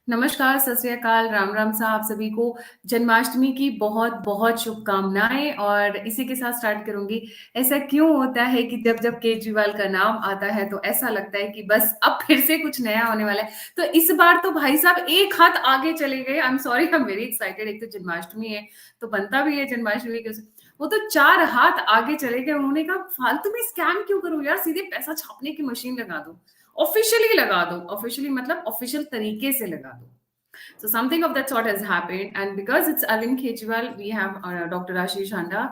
नमस्कार, सत श्री अकाल, राम राम साहब सभी को। जन्माष्टमी की बहुत बहुत शुभकामनाएं और इसी के साथ स्टार्ट करूंगी। ऐसा क्यों होता है कि जब जब केजरीवाल का नाम आता है तो ऐसा लगता है कि बस अब फिर से कुछ नया होने वाला है। तो इस बार तो भाई साहब एक हाथ आगे चले गए। आई am sorry, I am very excited. एक तो जन्माष्टमी है तो बनता भी है जन्माष्टमी के, वो तो चार हाथ आगे चले गए। उन्होंने कहा फालतू में स्कैम क्यों करूं यार, सीधे पैसा छापने की मशीन लगा दो, ऑफिशियली लगा दो, ऑफिशियली मतलब ऑफिशियल तरीके से लगा दो। So something of that sort has happened, and because it's Arvind Kejriwal, we have Dr. Ashish Handa.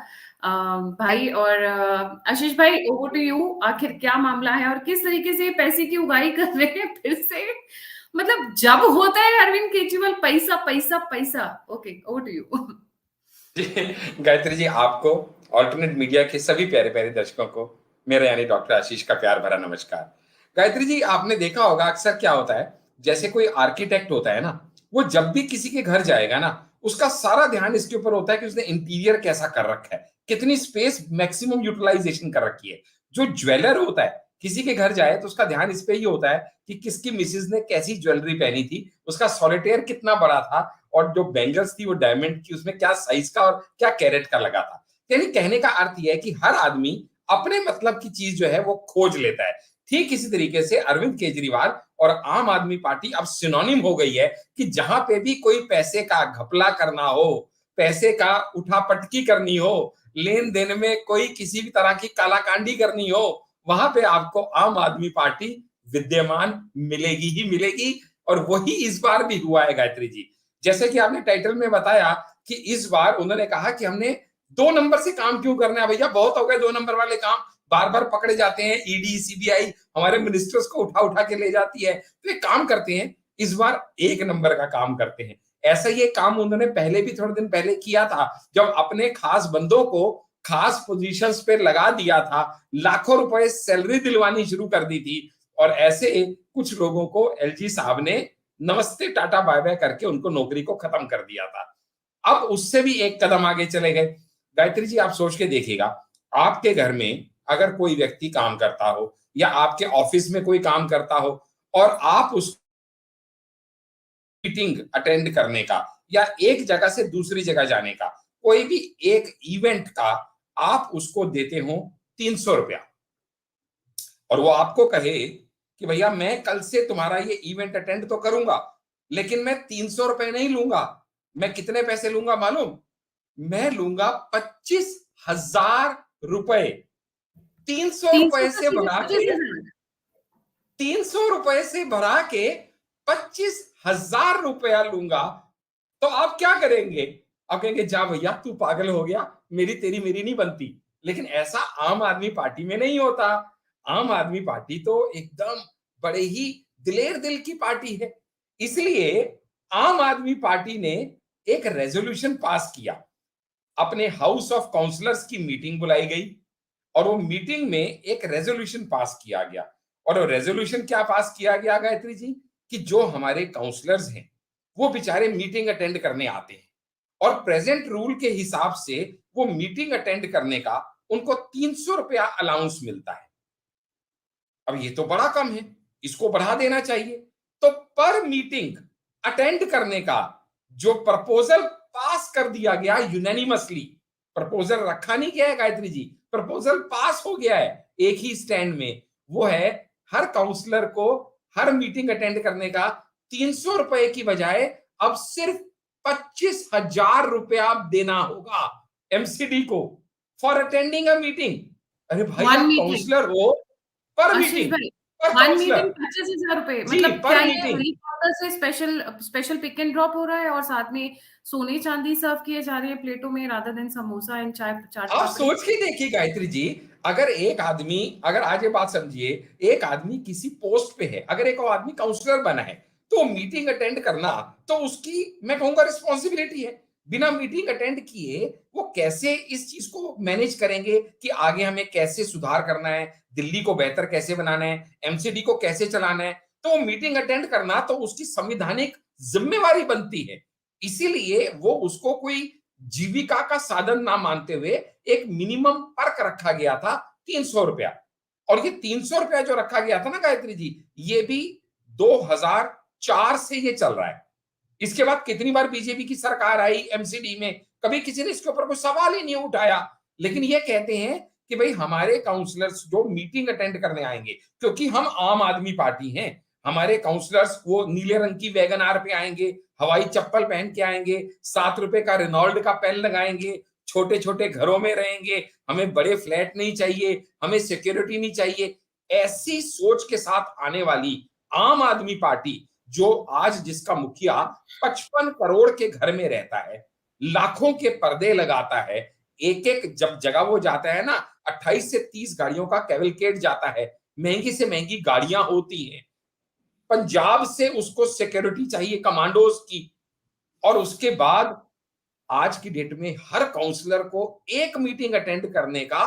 भाई और आशीष भाई, ओवर टू यू। आखिर क्या मामला है और किस तरीके से पैसे की उगाही कर रहे हैं फिर से? मतलब जब होता है अरविंद केजरीवाल पैसा पैसा पैसा। Okay, over to you. जी, गायत्री जी, आपको ऑल्टरनेट मीडिया के सभी प्यारे प्यारे दर्शकों को मेरा यानी डॉक्टर आशीष का प्यार भरा नमस्कार। गायत्री जी, आपने देखा होगा अक्सर क्या होता है, जैसे कोई आर्किटेक्ट होता है ना, वो जब भी किसी के घर जाएगा ना, उसका सारा ध्यान इसके ऊपर होता है कि उसने इंटीरियर कैसा कर रखा है, कितनी स्पेस मैक्सिमम यूटिलाइजेशन कर रखी है। जो ज्वेलर होता है, किसी के घर जाए तो उसका ध्यान इस पे ही होता है कि किसकी मिसेज ने कैसी ज्वेलरी पहनी थी, उसका सॉलिटेयर कितना बड़ा था, और जो बैंगल्स थी वो डायमंड की, उसमें क्या साइज का और क्या कैरेट का लगा था। यानी कहने का अर्थ यह है कि हर आदमी अपने मतलब की चीज जो है वो खोज लेता है। ठीक इसी तरीके से अरविंद केजरीवाल और आम आदमी पार्टी अब सिनोनिम हो गई है कि जहां पे भी कोई पैसे का घपला करना हो, पैसे का उठापटकी करनी हो, लेन देन में कोई किसी भी तरह की कालाकांडी करनी हो, वहां पे आपको आम आदमी पार्टी विद्यमान मिलेगी ही मिलेगी। और वही इस बार भी हुआ है गायत्री जी। जैसे कि आपने टाइटल में बताया कि इस बार उन्होंने कहा कि हमने 2 नंबर से काम क्यों करना है भैया, बहुत हो गए 2 नंबर वाले काम, बार बार पकड़े जाते हैं, ईडी सीबीआई हमारे मिनिस्टर्स को उठा उठा के ले जाती है, तो एक काम करते हैं, इस बार 1 नंबर का काम करते हैं। ऐसा ये काम उन्होंने पहले भी थोड़े दिन पहले किया था, जब अपने खास बंदों को खास पोजीशंस पे लगा दिया था, लाखों रुपए सैलरी दिलवानी शुरू कर दी थी, और ऐसे कुछ लोगों को एलजी साहब ने नमस्ते टाटा बाय बाय करके उनको नौकरी को खत्म कर दिया था। अब उससे भी एक कदम आगे चले गए। गायत्री जी, आप सोच के देखिएगा, आपके घर में अगर कोई व्यक्ति काम करता हो या आपके ऑफिस में कोई काम करता हो, और आप उस मीटिंग अटेंड करने का या एक जगह से दूसरी जगह जाने का, कोई भी एक इवेंट का आप उसको देते हो 300 रुपया, और वो आपको कहे कि भैया मैं कल से तुम्हारा ये इवेंट अटेंड तो करूंगा, लेकिन मैं 300 रुपए नहीं लूंगा। मैं कितने पैसे लूंगा मालूम? मैं लूंगा 25,000 रुपए। 300 रुपए 300 का से सीधे बढ़ा के 25,000। 300 रुपए से बढ़ा के 25,000 रुपया लूंगा। तो आप क्या करेंगे? आप कहेंगे जा भैया तू पागल हो गया, मेरी तेरी मेरी नहीं बनती। लेकिन ऐसा आम आदमी पार्टी में नहीं होता। आम आदमी पार्टी तो एकदम बड़े ही दिलेर दिल की पार्टी है। इसलिए आम आदमी पार्टी ने एक रेजोल्यूशन पास किया, अपने हाउस ऑफ काउंसलर्स की मीटिंग बुलाई गई, और वो मीटिंग में एक रेजोल्यूशन पास किया गया। और वो रेजोल्यूशन क्या पास किया गया गायत्री जी, कि जो हमारे काउंसलर्स हैं वो बेचारे मीटिंग अटेंड करने आते हैं, और प्रेजेंट रूल के हिसाब से वो मीटिंग अटेंड करने का उनको 300 रुपया अलाउंस मिलता है। अब ये तो बड़ा कम है, इसको बढ़ा देना चाहिए। तो पर मीटिंग अटेंड करने का जो प्रपोजल पास कर दिया गया यूनानिमसली, प्रपोजल रखा नहीं गया है गायत्री जी, प्रपोजल पास हो गया है एक ही स्टैंड में, वो है हर काउंसलर को हर मीटिंग अटेंड करने का 300 रुपए की बजाय अब सिर्फ 25,000 रुपया देना होगा एमसीडी को, फॉर अटेंडिंग अ मीटिंग। अरे भाई, वन आप मीटिंग। काउंसलर हो, पर आशीष मीटिंग, भाई, पर वन काउंसलर। मीटिंग 25,000 रुपए, जी, मतलब क्या पर ये मीटिंग। हेलीकॉप्टर से special special pick and drop हो रहा है और साथ में सोने चांदी सर्व किए जा रहे हैं प्लेटों में, रादर देन समोसा एंड चाय चाट आप पापड़ी? सोच के देखिए गायत्री जी, अगर एक आदमी, अगर आज ये बात समझिए, एक आदमी किसी पोस्ट पे है, अगर एक और आदमी काउंसलर बना है, तो मीटिंग अटेंड करना तो उसकी, मैं कहूंगा, रिस्पॉन्सिबिलिटी है। बिना मीटिंग अटेंड किए वो कैसे इस चीज को मैनेज करेंगे कि आगे हमें कैसे सुधार करना है, दिल्ली को बेहतर कैसे बनाना है, एमसीडी को कैसे चलाना है। तो मीटिंग अटेंड करना तो उसकी संविधानिक जिम्मेवारी बनती है। इसीलिए वो उसको कोई जीविका का साधन ना मानते हुए एक मिनिमम पर्क रखा गया था, 300 रुपया। और ये 300 रुपया जो रखा गया था ना गायत्री जी, ये भी 2004 से ये चल रहा है। इसके बाद कितनी बार बीजेपी की सरकार आई एमसीडी में, कभी किसी ने इसके ऊपर कोई सवाल ही नहीं उठाया। लेकिन ये कहते हैं कि भाई हमारे काउंसलर्स जो मीटिंग अटेंड करने आएंगे, क्योंकि हम आम आदमी पार्टी हैं, हमारे काउंसलर्स वो नीले रंग की वैगन आर पे आएंगे, हवाई चप्पल पहन के आएंगे, 7 रुपए का रेनॉल्ड का पेन लगाएंगे, छोटे छोटे घरों में रहेंगे, हमें बड़े फ्लैट नहीं चाहिए, हमें सिक्योरिटी नहीं चाहिए। ऐसी सोच के साथ आने वाली आम आदमी पार्टी, जो आज जिसका मुखिया 55 करोड़ के घर में रहता है, लाखों के पर्दे लगाता है, एक एक जब जगह वो जाता है ना, 28 से 30 गाड़ियों का कैवलकेड जाता है, महंगी से महंगी गाड़ियां होती हैं, पंजाब से उसको सिक्योरिटी चाहिए कमांडोज की, और उसके बाद आज की डेट में हर काउंसलर को एक मीटिंग अटेंड करने का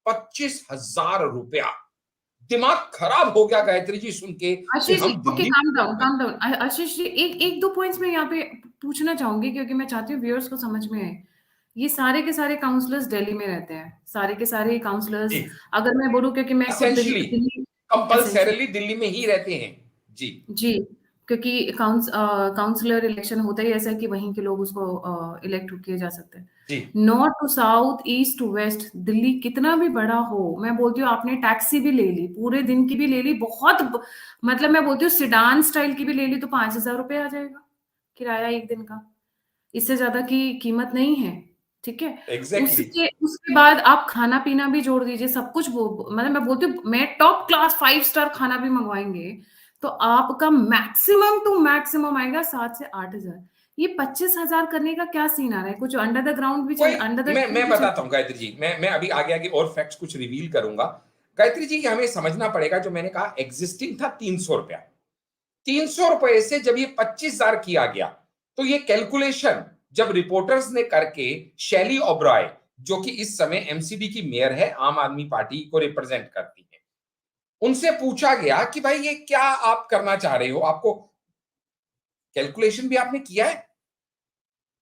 25,000 रुपया। दिमाग खराब हो गया गायत्री जी सुन के कि आशीष जी, हम okay, Delhi. Calm down, calm down. Ashish ji, एक एक दो पॉइंट्स में यहाँ पे पूछना चाहूंगी, क्योंकि मैं चाहती हूँ व्यूअर्स को समझ में आए। ये सारे के सारे काउंसलर्स दिल्ली में रहते हैं, सारे के सारे काउंसलर्स। जी, अगर मैं बोलूँ, क्योंकि मैं खुद essentially Delhi essential, compulsorily Delhi में ही रहते हैं। जी जी, क्योंकि काउंसलर इलेक्शन होता ही ऐसा है कि वहीं के लोग उसको इलेक्ट किए जा सकते हैं। जी north to south, east to west, Delhi कितना भी बड़ा हो, मैं बोलती हूँ आपने टैक्सी भी ले ली, पूरे दिन की भी ले ली, मतलब मैं बोलती हूँ सिडान स्टाइल की भी ले ली, तो 5,000 रुपये आ जाएगा किराया एक दिन का। इससे ज्यादा की कीमत नहीं है, ठीक है। एग्जैक्टली उसके उसके बाद आप खाना पीना भी जोड़ दीजिए, सब कुछ वो, मतलब मैं बोलती हूँ, मैं टॉप क्लास 5 स्टार खाना भी मंगवाएंगे तो आपका मैक्सिमम टू मैक्सिमम आएगा 7 से 8 हजार। ये 25,000 करने का क्या सीन आ रहा है? कुछ अंडर द ग्राउंड भी कोई, चल, अंडर द मैं टेबल भी चल। बताता हूँ गायत्री जी, मैं अभी आगे आगे और फैक्ट्स कुछ रिवील करूंगा। गायत्री जी हमें समझना पड़ेगा, जो मैंने कहा एग्जिस्टिंग था 300 रुपया, 300 रुपए से जब ये 25,000 किया गया, तो ये कैलकुलेशन जब रिपोर्टर्स ने करके, शैली ओब्रॉय जो कि इस समय एमसीडी की मेयर है, आम आदमी पार्टी को रिप्रेजेंट करती है, उनसे पूछा गया कि भाई ये क्या आप करना चाह रहे हो, आपको कैलकुलेशन भी आपने किया है?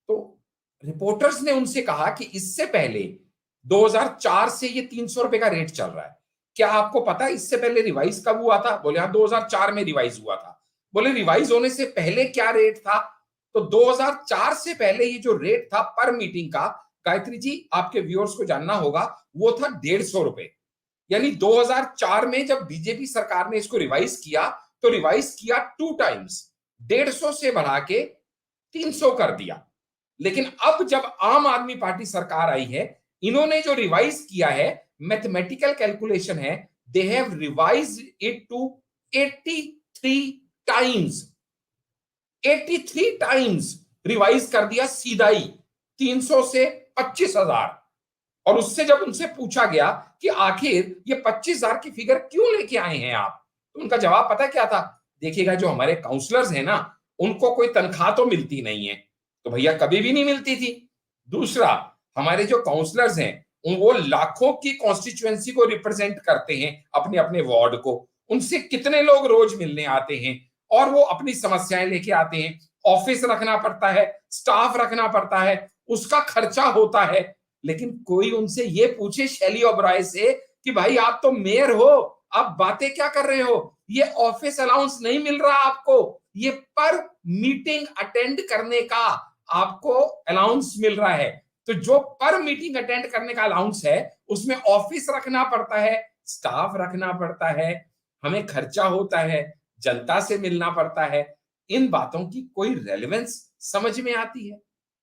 तो रिपोर्टर्स ने उनसे कहा कि इससे पहले 2004 से ये 300 रुपए का रेट चल रहा है, क्या आपको पता है इससे पहले रिवाइज कब हुआ था? बोले हाँ 2004 में रिवाइज हुआ था। बोले रिवाइज होने से पहले क्या रेट था? तो 2004 से पहले ये जो रेट था पर मीटिंग का, गायत्री जी आपके व्यूअर्स को जानना होगा, वो था 150 रुपए। यानी 2004 में जब बीजेपी सरकार ने इसको रिवाइज किया, तो रिवाइज किया 2 टाइम्स, 150 से बढ़ा के 300 कर दिया। लेकिन अब जब आम आदमी पार्टी सरकार आई है, इन्होंने जो रिवाइज किया है, मैथमेटिकल कैलकुलेशन है, they have revise it to 83 times, 83 times revise कर दिया सीधा ही, 300 से 25,000। और उससे जब उनसे पूछा गया कि आखिर ये 25,000 की फिगर क्यों लेके आए हैं आप, तो उनका जवाब पता क्या था? देखिएगा, जो हमारे काउंसलर्स हैं ना, उनको कोई तनख्वाह तो मिलती नहीं है, तो भैया कभी भी नहीं मिलती थी। दूसरा, हमारे जो काउंसलर्स हैं वो लाखों की कॉन्स्टिट्यूएंसी को रिप्रेजेंट करते हैं, अपने अपने वार्ड को। उनसे कितने लोग रोज मिलने आते हैं और वो अपनी समस्याएं लेके आते हैं। ऑफिस रखना पड़ता है, स्टाफ रखना पड़ता है, उसका खर्चा होता है। लेकिन कोई उनसे ये पूछे शैली ओबराय से कि भाई आप तो मेयर हो, आप बातें क्या कर रहे हो, ये ऑफिस अलाउंस नहीं मिल रहा आपको, ये पर मीटिंग अटेंड करने का आपको अलाउंस मिल रहा है। तो जो पर मीटिंग अटेंड करने का अलाउंस है, उसमें ऑफिस रखना पड़ता है, स्टाफ रखना पड़ता है, हमें खर्चा होता है, जनता से मिलना पड़ता है। इन बातों की कोई रेलेवेंस समझ में आती है?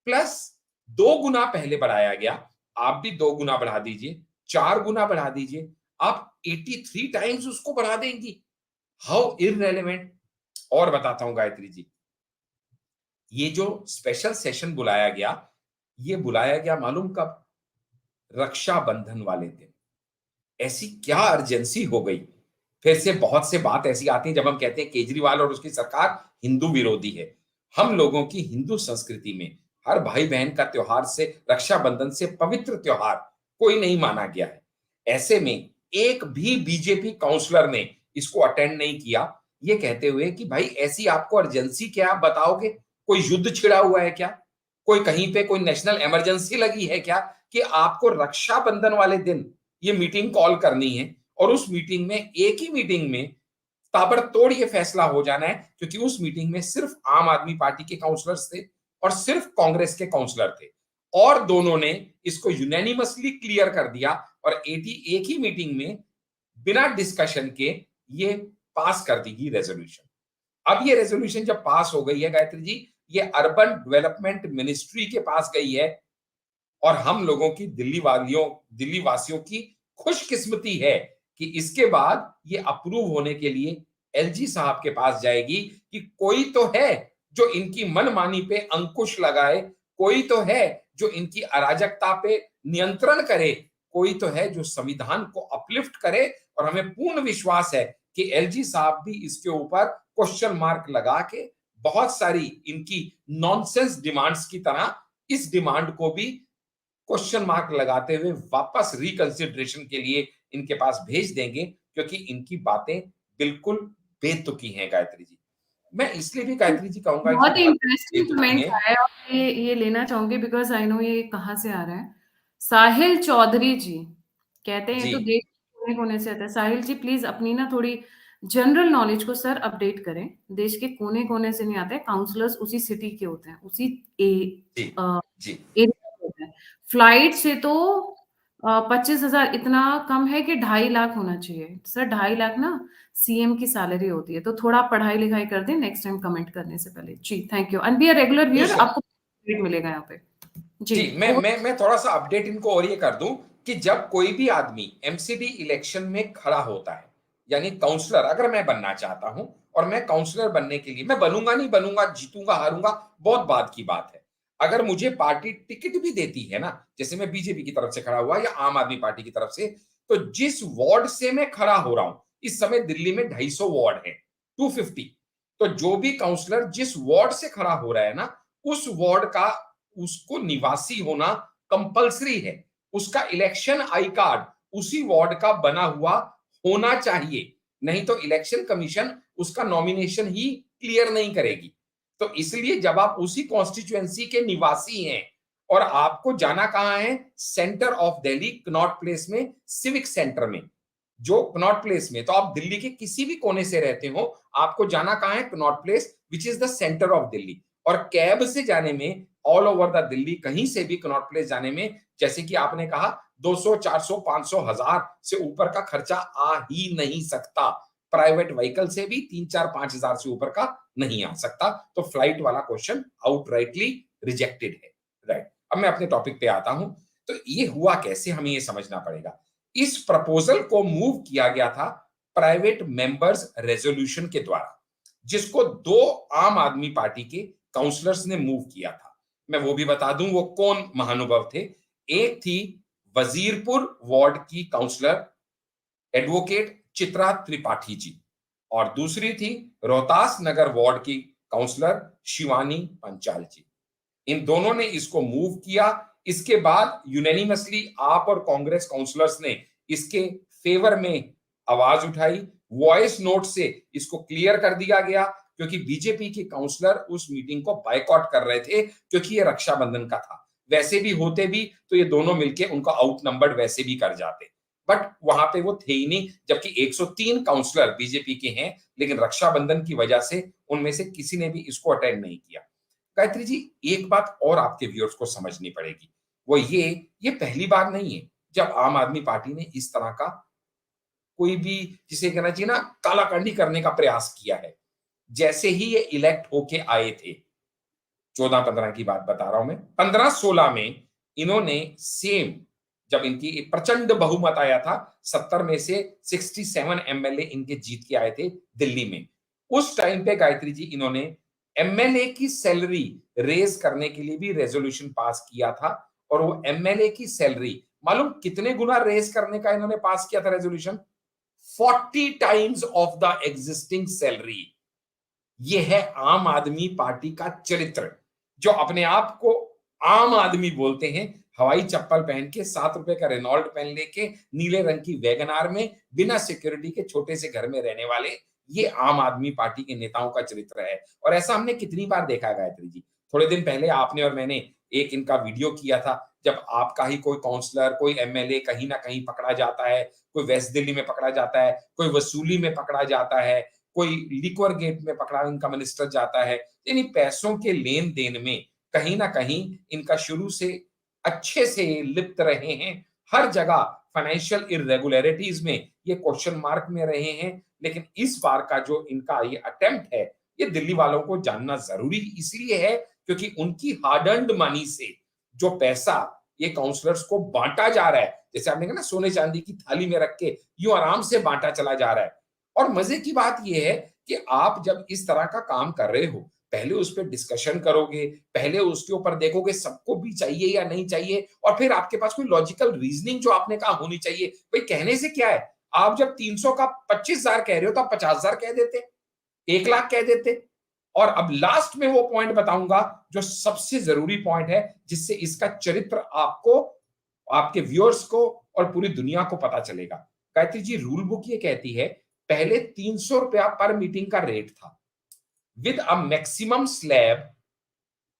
प्लस 2 गुना पहले बढ़ाया गया, आप भी 2 गुना बढ़ा दीजिए, 4 गुना बढ़ा दीजिए, आप 83 टाइम्स उसको बढ़ा देंगी। How irrelevant. और बताता हूं गायत्री जी, ये जो स्पेशल सेशन बुलाया गया, ये बुलाया गया मालूम कब? रक्षाबंधन वाले दिन। ऐसी क्या अर्जेंसी हो गई? फिर से बहुत से बात ऐसी आती है जब हम कहते हैं केजरीवाल और उसकी सरकार हिंदू विरोधी है। हम लोगों की हिंदू संस्कृति में हर भाई बहन का त्योहार से, रक्षाबंधन से पवित्र त्योहार कोई नहीं माना गया है। ऐसे में एक भी बीजेपी काउंसलर ने इसको अटेंड नहीं किया, ये कहते हुए कि भाई ऐसी आपको अर्जेंसी क्या, आप बताओगे? कोई युद्ध छिड़ा हुआ है क्या? कोई कहीं पे कोई नेशनल इमरजेंसी लगी है क्या कि आपको रक्षाबंधन वाले दिन ये मीटिंग कॉल करनी है? और उस मीटिंग में, एक ही मीटिंग में ताबड़तोड़ ये फैसला हो जाना है, क्योंकि उस मीटिंग में सिर्फ आम आदमी पार्टी के काउंसलर्स थे और सिर्फ कांग्रेस के काउंसलर थे, और दोनों ने इसको यूनानिमसली क्लियर कर दिया और एक ही मीटिंग में बिना डिस्कशन के ये पास कर दी गई रेजोल्यूशन। अब ये रेजोल्यूशन जब पास हो गई है गायत्री जी, ये अर्बन डेवलपमेंट मिनिस्ट्री के पास गई है, और हम लोगों की दिल्ली वासियों की खुशकिस्मती है कि इसके बाद ये अप्रूव होने के लिए एलजी साहब के पास जाएगी कि कोई तो है जो इनकी मनमानी पे अंकुश लगाए, कोई तो है जो इनकी अराजकता पे नियंत्रण करे, कोई तो है जो संविधान को अपलिफ्ट करे। और हमें पूर्ण विश्वास है कि एलजी साहब भी इसके ऊपर क्वेश्चन मार्क लगा के बहुत सारी इनकी नॉनसेंस डिमांड्स की तरह इस डिमांड को भी क्वेश्चन मार्क लगाते हुए वापस रिकंसिडरेशन के लिए इनके पास भेज देंगे, क्योंकि इनकी बातें बिल्कुल बेतुकी हैं गायत्री जी। मैं इसलिए भी गायत्री जी कहूंगा कि बहुत ही बातें इंटरेस्टिंग बेतुकी कमेंट हैं। आया, और ये लेना चाहूंगी बिकॉज आई नो ये कहाँ से आ रहा है। साहिल चौधरी जी कहते हैं, जी तो देश के कोने कोने से आता है। साहिल जी प्लीज अपनी ना थोड़ी जनरल नॉलेज को सर अपडेट करें। देश के कोने कोने से नहीं आते, काउंसलर्स उसी सिटी के होते हैं, उसी जी जी एरिया के होते हैं। फ्लाइट से तो 25,000 इतना कम है कि 2.5 लाख होना चाहिए सर। 2.5 लाख ना सीएम की सैलरी होती है। तो थोड़ा पढ़ाई लिखाई कर दें नेक्स्ट टाइम कमेंट करने से पहले। जी thank you, and be a regular viewer, बेशक। आपको अपडेट मिलेगा यहाँ पे। जी जी मैं थोड़ा सा अपडेट इनको और ये कर दूं कि जब कोई भी आदमी एमसीडी इलेक्शन में खड़ा होता है, यानी काउंसलर अगर मैं बनना चाहता हूं, और मैं काउंसलर बनने के लिए, मैं बनूंगा नहीं बनूंगा, जीतूंगा हारूंगा बहुत बाद की बात है, अगर मुझे पार्टी टिकट भी देती है ना, जैसे मैं बीजेपी की तरफ से खड़ा हुआ या आम आदमी पार्टी की तरफ से, तो जिस वार्ड से मैं खड़ा हो रहा हूं, इस समय दिल्ली में 250 वार्ड है, 250, तो जो भी काउंसलर जिस वार्ड से खड़ा हो रहा है ना, उस वार्ड का उसको निवासी होना कंपलसरी है। उसका इलेक्शन आई कार्ड उसी वार्ड का बना हुआ होना चाहिए, नहीं तो इलेक्शन कमीशन उसका नॉमिनेशन ही क्लियर नहीं करेगी। तो इसलिए जब आप उसी कॉन्स्टिट्यूएंसी के निवासी हैं और आपको जाना कहां है, centre of Delhi Connaught place में, सिविक सेंटर में, जो कनॉट प्लेस में, तो आप दिल्ली के किसी भी कोने से रहते हो, आपको जाना कहां है, Connaught place, which is the centre of Delhi. और कैब से जाने में ऑल ओवर द दिल्ली कहीं से भी कनॉट प्लेस जाने में, जैसे कि आपने कहा, 200 400 500 हजार से ऊपर का खर्चा आ ही नहीं सकता। प्राइवेट व्हीकल से भी 3 4 5 हजार से ऊपर का नहीं आ सकता। तो फ्लाइट वाला क्वेश्चन आउटराइटली रिजेक्टेड है। राइट, अब मैं अपने टॉपिक पे आता हूं। तो ये हुआ कैसे, हमें ये समझना पड़ेगा। इस प्रपोजल को मूव किया गया था प्राइवेट मेंबर्स रेजोल्यूशन के द्वारा, जिसको 2 आम आदमी पार्टी के काउंसलर्स ने मूव किया था। मैं वो भी बता दूं वो कौन महानुभाव थे। एक थी वजीरपुर वार्ड की काउंसलर एडवोकेट चित्रा त्रिपाठी जी, और दूसरी थी रोहतास नगर वार्ड की काउंसलर शिवानी पंचाल जी। इन दोनों ने इसको मूव किया। इसके बाद यूनानिमसली आप और कांग्रेस काउंसलर्स ने इसके फेवर में आवाज उठाई। वॉइस नोट से इसको क्लियर कर दिया गया, क्योंकि बीजेपी के काउंसलर उस मीटिंग को बायकॉट कर रहे थे, क्योंकि ये रक्षाबंधन का था। वैसे भी होते भी तो ये दोनों मिलके उनको आउट नंबर्ड वैसे भी कर जाते, बट वहां पे वो थे ही नहीं, जबकि 103 काउंसलर बीजेपी के हैं, लेकिन रक्षाबंधन की वजह से उनमें से किसी ने भी इसको अटेंड नहीं किया। गायत्री जी, एक बात और आपके व्यूअर्स को समझनी पड़ेगी, वो ये पहली बार नहीं है जब आम आदमी पार्टी ने इस तरह का कोई भी, जिसे कहना चाहिए ना, कालाकांडी करने का प्रयास किया है। जैसे ही ये इलेक्ट होके आए थे, 14-15 की बात बता रहा हूं मैं, 15-16 में इन्होंने सेम, जब इनकी एक प्रचंड बहुमत आया था, 70 में से 67 एमएलए इनके जीत के आए थे दिल्ली में, उस टाइम पे गायत्री जी इन्होंने एमएलए की सैलरी रेज करने के लिए भी रेजोल्यूशन पास किया था। और वो एमएलए की सैलरी मालूम कितने गुना रेज करने का इन्होंने पास किया था resolution, 40 times of the existing salary. ये है आम आदमी पार्टी का चरित्र, जो अपने आप को आम आदमी बोलते हैं, हवाई चप्पल पहन के, 7 रुपए का रेनॉल्ट पहन लेके, नीले रंग की वैगनार में, बिना सिक्योरिटी के छोटे से घर में रहने वाले, ये आम आदमी पार्टी के नेताओं का चरित्र है। और ऐसा हमने कितनी बार देखा है गायत्री जी। थोड़े दिन पहले आपने और मैंने एक इनका वीडियो किया था, जब आपका ही कोई काउंसलर, कोई एमएलए कहीं ना कहीं पकड़ा जाता है, कोई वेस्ट दिल्ली में पकड़ा जाता है, कोई वसूली में पकड़ा जाता है, कोई लिक्वर गेट में पकड़ा इनका मिनिस्टर जाता है। यानी पैसों के लेन देन में कहीं ना कहीं इनका शुरू से अच्छे से लिप्त रहे हैं। हर जगह फाइनेंशियल इरेगुलरिटीज में ये क्वेश्चन मार्क में रहे हैं। लेकिन इस बार का जो इनका ये अटेम्प्ट है, ये दिल्ली वालों को जानना जरूरी इसलिए है क्योंकि उनकी हार्ड अर्न्ड मनी से जो पैसा ये काउंसलर्स को बांटा जा रहा है, जैसे आपने कहा ना सोने चांदी की थाली में रख के यूं आराम से बांटा चला जा रहा है। और मजे की बात यह है कि आप जब इस तरह का काम कर रहे हो, पहले उस पर डिस्कशन करोगे, पहले उसके ऊपर देखोगे सबको भी चाहिए या नहीं चाहिए, और फिर आपके पास कोई लॉजिकल रीजनिंग जो आपने कहा होनी चाहिए। भाई कहने से क्या है, आप जब 300 का 25,000 कह रहे हो तो आप 50,000 कह देते, 1 लाख कह देते। और अब लास्ट में वो पॉइंट बताऊंगा जो सबसे जरूरी पॉइंट है, जिससे इसका चरित्र आपको, आपके व्यूअर्स को और पूरी दुनिया को पता चलेगा। गायत्री जी, रूल बुक ये कहती है पहले 300 रुपया पर मीटिंग का रेट था with a maximum slab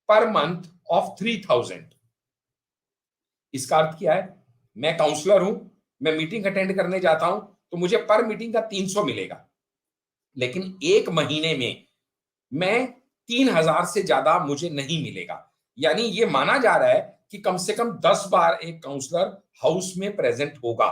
per month of 3,000। इसका अर्थ क्या है, मैं काउंसलर हूं, मैं मीटिंग अटेंड करने जाता हूं तो मुझे पर मीटिंग का 300 मिलेगा, लेकिन एक महीने में मैं 3,000 से ज्यादा मुझे नहीं मिलेगा। यानी ये माना जा रहा है कि कम से कम 10 बार एक काउंसलर हाउस में प्रेजेंट होगा,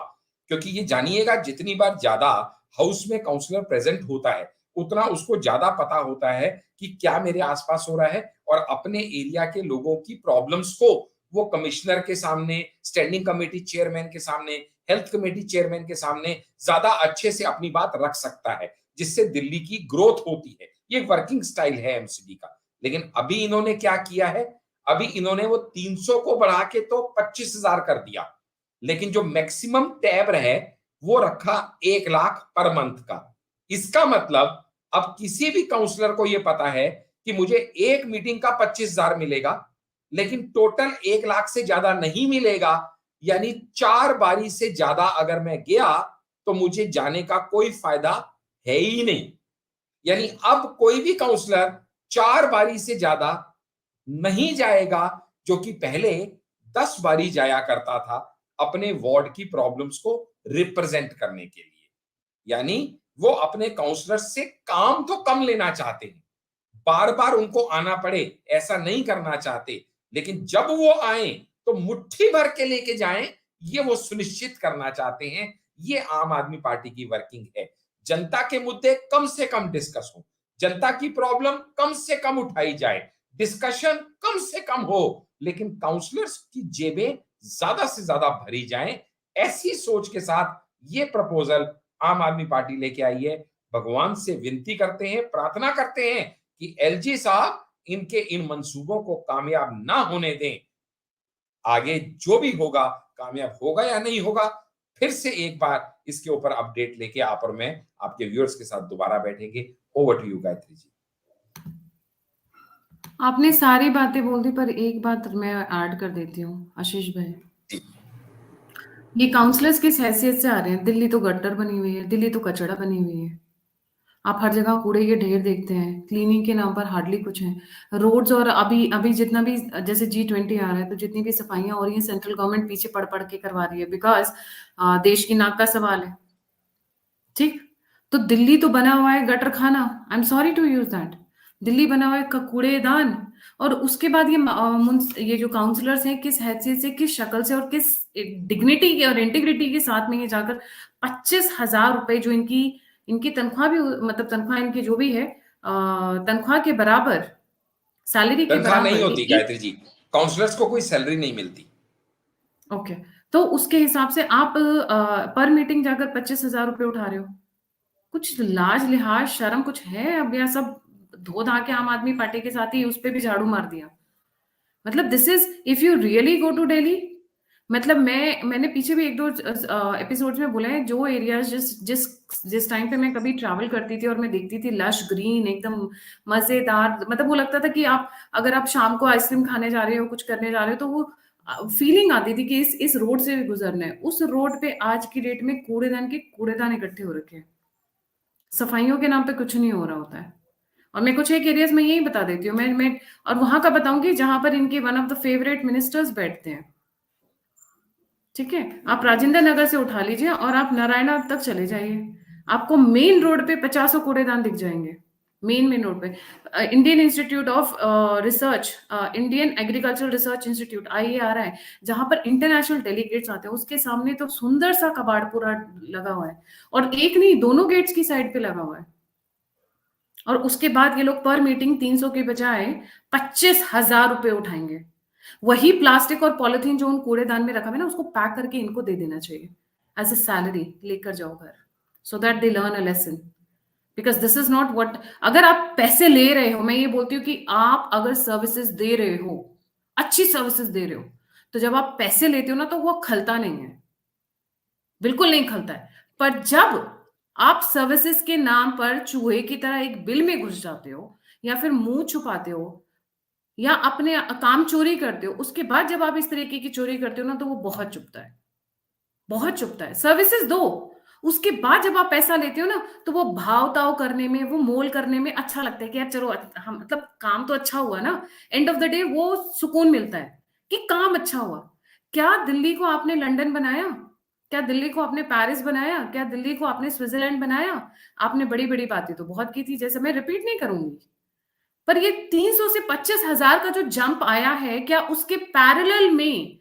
क्योंकि ये जानिएगा जितनी बार ज्यादा हाउस में काउंसलर प्रेजेंट होता है उतना उसको ज्यादा पता होता है कि क्या मेरे आसपास हो रहा है, और अपने एरिया के लोगों की प्रॉब्लम्स को वो कमिश्नर के सामने, स्टैंडिंग कमेटी चेयरमैन के सामने, हेल्थ कमेटी चेयरमैन के सामने ज्यादा अच्छे से अपनी बात रख सकता है, जिससे दिल्ली की ग्रोथ होती है। ये वर्किंग स्टाइल है एमसीडी का। लेकिन अभी इन्होंने क्या किया है, अभी इन्होंने वो 300 को बढ़ा के तो 25,000 कर दिया, लेकिन जो मैक्सिमम टैब है वो रखा 1 लाख पर मंथ का। इसका मतलब अब किसी भी काउंसलर को यह पता है कि मुझे एक मीटिंग का 25,000 मिलेगा, लेकिन टोटल 1 लाख से ज्यादा नहीं मिलेगा। यानी 4 बारी से ज्यादा अगर मैं गया तो मुझे जाने का कोई फायदा है ही नहीं। यानी अब कोई भी काउंसलर 4 बारी से ज्यादा नहीं जाएगा, जो कि पहले 10 बारी जाया करता था अपने वार्ड की प्रॉब्लम्स को रिप्रेजेंट करने के लिए। यानी वो अपने काउंसलर से काम तो कम लेना चाहते हैं, बार बार उनको आना पड़े ऐसा नहीं करना चाहते, लेकिन जब वो आए तो मुट्ठी भर के लेके जाएं, ये वो सुनिश्चित करना चाहते हैं। ये आम आदमी पार्टी की वर्किंग है। जनता के मुद्दे कम से कम डिस्कस हो, जनता की प्रॉब्लम कम से कम उठाई जाए, डिस्कशन कम से कम हो, लेकिन काउंसलर्स की जेबें ज्यादा से ज्यादा भरी जाएं। ऐसी सोच के साथ ये प्रपोजल आम आदमी पार्टी लेके आई है। भगवान से विनती करते हैं, प्रार्थना करते हैं कि एलजी साहब इनके इन मंसूबों को कामयाब ना होने दें। आगे जो भी होगा, कामयाब होगा या नहीं होगा, फिर से एक बार इसके ऊपर अपडेट लेके आप और मैं आपके व्यूअर्स के साथ दोबारा बैठेंगे। Over to you Gayatri ji. आपने सारी बातें बोल दी, पर एक बात मैं ऐड कर देती हूँ आशीष भाई। ये काउंसलर्स किस हैसियत से आ रहे हैं? दिल्ली तो गट्टर बनी हुई है, दिल्ली तो कचड़ा बनी हुई है। आप हर जगह कूड़े के ढेर देखते हैं, क्लीनिंग के नाम पर हार्डली कुछ है। रोड्स, और अभी अभी जितना भी जैसे G20 आ रहा है तो जितनी भी सफाइयां हो रही हैं सेंट्रल गवर्नमेंट पीछे पड़ पड़ के करवा रही है, बिकॉज देश की नाक का सवाल है। ठीक, तो दिल्ली तो बना हुआ है गटर खाना, I am sorry to use that. Delhi बना हुआ है कूड़ेदान। और उसके बाद ये जो काउंसलर्स हैं किस हैसियत से, किस शक्ल से और किस डिग्निटी और इंटीग्रिटी के साथ में ये जाकर 25,000 रुपए जो इनकी तनख्वाह भी, मतलब तनख्वाह इनकी जो भी है तनख्वाह के बराबर, सैलरी के तनख्वाह नहीं बराबर होती गायत्री जी, काउंसलर्स को कोई सैलरी नहीं मिलती। ओके, तो उसके हिसाब से आप पर मीटिंग जाकर 25,000 रुपए उठा रहे हो। कुछ लाज लिहाज शर्म कुछ है? अब या सब धो धा के आम आदमी पार्टी के साथ ही उस पे भी झाड़ू मार दिया। मतलब this is, if you really go to Delhi, मतलब मैंने पीछे भी एक दो एपिसोड्स में बोला है, जो एरियाज जिस जिस जिस टाइम पे मैं कभी ट्रैवल करती थी और मैं देखती थी लश ग्रीन एकदम मजेदार, मतलब वो लगता था कि आप अगर आप शाम को आइसक्रीम खाने जा रहे हो, कुछ करने जा रहे हो, तो वो फीलिंग आती थी कि इस रोड से भी गुजरना है। उस रोड पे आज की डेट में कूड़ेदान के कूड़ेदान इकट्ठे हो रखे हैं, सफाइयों के नाम पे कुछ नहीं हो रहा होता है। और मैं कुछ एक एरियाज में यही बता देती हूँ, मैं और वहां का बताऊंगी जहां पर इनके one of the favourite ministers बैठते हैं। ठीक है, आप राजेंद्र नगर से उठा लीजिए और आप नारायणा तक चले जाइए, आपको मेन रोड पे 50 कूड़ेदान दिख जाएंगे, मेन रोड पे। Indian institute of research, Indian agricultural research institute IARI है, जहां पर इंटरनेशनल डेलीगेट्स आते हैं, उसके सामने तो सुंदर सा कबाड़ पूरा लगा हुआ है, और एक नहीं, दोनों गेट्स की साइड पे लगा हुआ है। और उसके बाद ये लोग पर मीटिंग 300 के बजाय 25,000 रुपए उठाएंगे। वही प्लास्टिक और पॉलिथीन जो उन कूड़ेदान में रखा हुआ है ना, उसको पैक करके इनको दे देना चाहिए एज ए सैलरी, लेकर जाओ घर, so that they learn a lesson. Because this is not what, अगर आप पैसे ले रहे हो, मैं ये बोलती हूँ कि आप अगर सर्विसेज दे रहे हो, अच्छी सर्विसेज दे रहे हो, तो जब आप पैसे लेते हो ना, तो वो खलता नहीं है, बिल्कुल नहीं खलता है। पर जब आप सर्विसेज के नाम पर चूहे की तरह एक बिल में घुस जाते हो, या फिर मुंह छुपाते हो, या अपने काम चोरी करते हो, उसके बाद जब आप इस तरीके की चोरी करते हो ना, तो वो बहुत चुभता है, बहुत चुभता है। सर्विसेज दो, उसके बाद जब आप पैसा लेते हो ना, तो वो भाव ताव करने में, वो मोल करने में अच्छा लगता है कि यार चलो, हम मतलब काम तो अच्छा हुआ ना, एंड ऑफ द डे वो सुकून मिलता है कि काम अच्छा हुआ। क्या दिल्ली को आपने लंदन बनाया? क्या दिल्ली को आपने पेरिस बनाया? क्या दिल्ली को आपने स्विट्जरलैंड बनाया? आपने बड़ी बड़ी बातें तो बहुत की थी, जैसे मैं रिपीट नहीं करूंगी, पर ये 300 से 25,000 का जो जंप आया है, क्या उसके पैरेलल में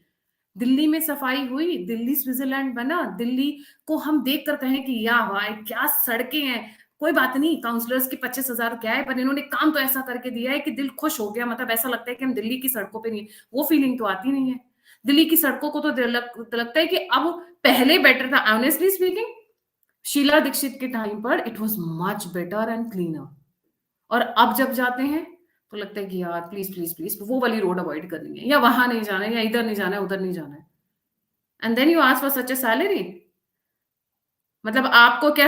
दिल्ली में सफाई हुई? दिल्ली स्विट्जरलैंड बना? दिल्ली को हम देख कर कहें कि या वाह क्या सड़कें हैं? कोई बात नहीं, काउंसलर्स की 25,000 क्या है, पर इन्होंने काम तो ऐसा करके दिया है कि दिल खुश हो गया, मतलब ऐसा लगता है कि हम दिल्ली की सड़कों पे नहीं है। वो फीलिंग तो आती नहीं है। दिल्ली की सड़कों को तो लगता है कि अब पहले बेटर था। ऑनेस्टली स्पीकिंग, शीला दीक्षित के टाइम पर it was much better and cleaner, और अब जब जाते हैं तो लगता है कि यार प्लीज प्लीज प्लीज वो वाली रोड अवॉइड करनी है, या वहां नहीं जाना है, या इधर नहीं जाना है, उधर नहीं जाना है, and then you ask for such a salary. मतलब आपको क्या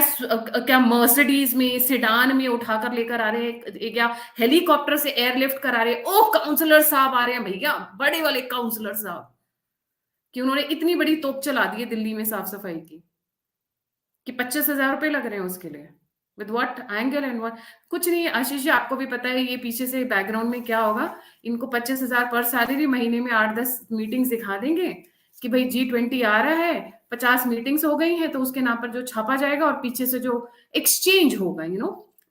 क्या मर्सिडीज में, सिडान में उठाकर लेकर आ रहे हैं, या हेलीकॉप्टर से एयरलिफ्ट करा रहे हैं? ओ काउंसलर साहब आ रहे हैं भैया, बड़े वाले काउंसलर साहब, कि उन्होंने इतनी बड़ी तोप चला दी है दिल्ली में साफ सफाई की, कि 25,000 रुपए लग रहे हैं उसके लिए, with what angle and what. कुछ नहीं आशीष जी, आपको भी पता है ये पीछे से बैकग्राउंड में क्या होगा। इनको 25,000 पर सैलरी, महीने में 8-10 मीटिंग्स दिखा देंगे कि भाई G20 आ रहा है, 50 मीटिंग्स हो गई हैं, तो उसके नाम पर जो छापा जाएगा, और पीछे से जो एक्सचेंज होगा,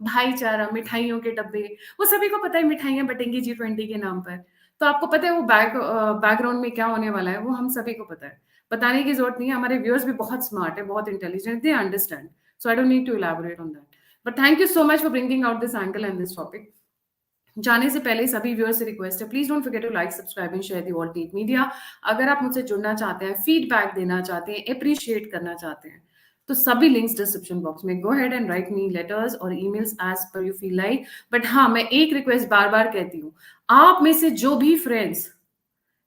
भाईचारा, मिठाइयों के डब्बे, वो सभी को पता है मिठाइयां बटेंगी G20 के नाम पर। तो आपको पता है वो बैकग्राउंड में क्या होने वाला है, वो हम सभी को पता है, बताने की जरूरत नहीं है। हमारे व्यूअर्स भी बहुत स्मार्ट है, बहुत intelligent, they understand, so I don't need to elaborate on that. But thank you so much for bringing out this angle and this topic. जाने से पहले सभी व्यूअर्स से रिक्वेस्ट है, please don't forget to like, subscribe and share the all tech media. अगर आप मुझसे जुड़ना चाहते हैं, फीडबैक देना चाहते हैं, अप्रिशिएट करना चाहते हैं, तो सभी लिंक्स डिस्क्रिप्शन बॉक्स में। Go head and write me letters और emails as per you feel like. But हाँ, मैं एक रिक्वेस्ट बार बार कहती हूँ, आप में से जो भी फ्रेंड्स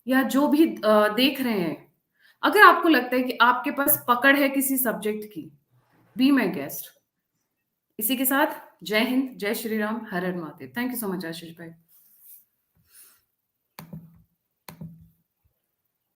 या जो भी देख रहे हैं, अगर आपको लगता है कि आपके पास पकड़ है किसी सब्जेक्ट की, बी माई गेस्ट। इसी के साथ जय हिंद, जय श्री राम, हर हर Mahadev. Thank you so much Ashish भाई।